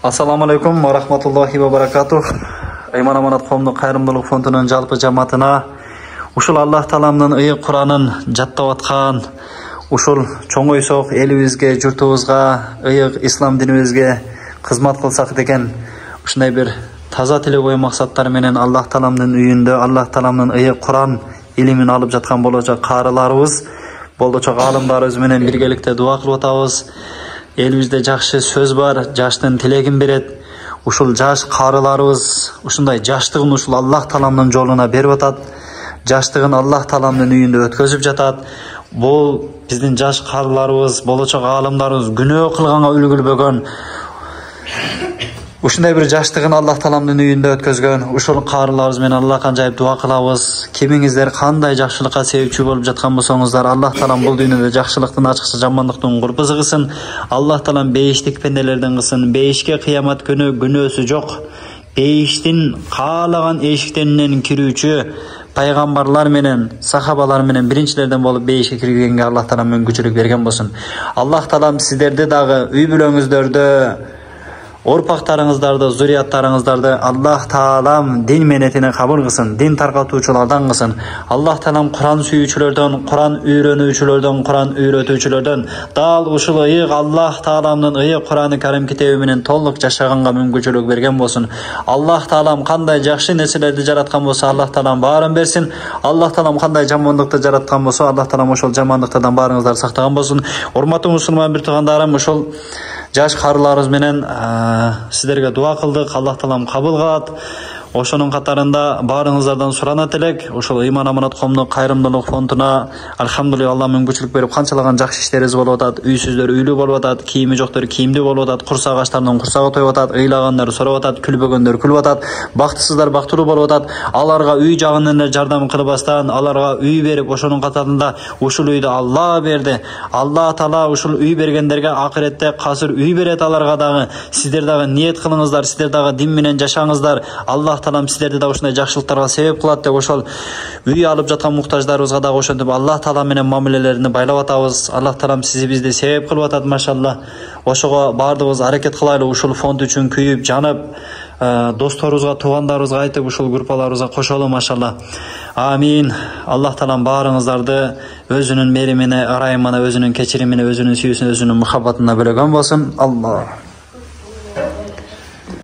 Assalamu alaikum wa rahmatullahi wa barakatuh. Ayman Amanat Qomduk Qayrımdılık Fondunun жалпы жамаатына ушул Аллах Тааламдын ыйы Куранын жаттап аткан, ушул чоң ойсок элибизге, журтубузга, ыйык ислам динибизге кызмат кылсак деген ушундай бир таза тилек ой максаттар менен Аллах Тааламдын үйүндө, Аллах Тааламдын ыйы Куран илимин алып жаткан болочок каарыларыбыз, болочок алымдарыбыз менен биргеликте дуа кылып атабыз. Элибизде жакшы сөз бар, жаштын тилегин берет. Ушул жаш карыларыбыз ушундай жаштыгын ушул Аллах Тааламдын жолуна берип атат. Жаштыгын Аллах Тааламдын үйүндө өткөзүп жатат. Бул биздин жаш карыларыбыз, болочок аалымдарыбыз күнөө кылганга үлгүлбөгөн. Ушундай бир жаштыгын Аллах Тааламдын үйүндө өткөзгөн. Ушул карыларыбыз менен Аллахка жайып дуа кылабыз. Кимиңиздер кандай жакшылыкка себепчи болуп жаткан болсоңуздар, Аллах Таалам бул дүйнөдө жакшылыктын ачыкча жамандыктын курбузу кылсын. Аллах Таалам бейиштик пенделерден кылсын. Бейишке кыямат күнү күнөөсү жок. Бейиштин каалаган эшиктеринен кирүүчү пайгамбарлар менен, сахабалар менен биринчилерден болуп бейишке киргенге Аллах Таалам мүмкүнчүлүк берген болсун. Аллах Таалам сиздерди дагы үй бүлөңүздөрдө, орпактарыңыздарды, зурияттарыңыздарды Аллах Таалам дин менетине кабыл кылсын, дин таркатуучулардан кылсын. Аллах Таалам Куран сүйүүчүлөрдөн, Куран үйрөнүүчүлөрдөн, Куран үйрөтүүчүлөрдөн, дал ушул ыйык Аллах Тааламдын ыйык Кураны Карим китеби менен толук жашаганга мүмкүнчүлүк берген болсун. Аллах Таалам кандай жакшы нерселерди жараткан болсо, Аллах Таалам баарын берсин. Аллах Таалам кандай жамандыкты жараткан болсо, Аллах Таалам ошол жамандыктардан баарыңыздарды сактаган болсун. Урматтуу мусулман бир туугандарым, ошол жаш карыларыбыз менен сиздерге дуа кылдык. Аллах Таалам кабыл кылат. Ошонун катарында баарыңыздардан суранат элек. Ошол Ыйман Аманат Коомдук Кайрымдуулук фондуна алхамдулилла Алла мүмкүнчүлүк берип канчалаган жакшы иштерибиз болуп атат. Үйсүздөр үйлүү болуп атат, кийими жоктор кийимдүү болуп атат, курсак ачтардын курсагы тоюп атат, ыйлагандар сурап атат, күлбөгөндөр күлүп атат, бактысыздар бактылуу болуп атат. Аларга үй жагынан эле жардам кылбастан, аларга үй берип, ошонун катарында ушул үйдү Алла берди. Алла Таала ушул үй бергендерге акыретте касыр үй берет аларга дагы. Сиздер дагы ниет кылыңыздар, сиздер дагы дин менен жашаңыздар. Аллах Таалам сиздерди да ушундай жакшылыктарга себеп кылат деп ошол үй алып жаткан муктаждарыбызга дагы ошентип Аллах Таала менен мамилелерин байлап атабыз. Аллах Таалам сизи бизди себеп кылып атат, машалла. Ошого баардыгыбыз аракет кылайлы, ушул фонд үчүн күйүп, жанып, досторубузга, туугандарыбызга айтып, ушул группаларыбызга кошолу, машалла. Амин. Аллах Таалам баарыңыздарды өзүнүн мээримине, ырайымына, өзүнүн кечиримине, өзүнүн сүйүүсүнө, өзүнүн мухаббатына бөлөгөн болсун. Алла.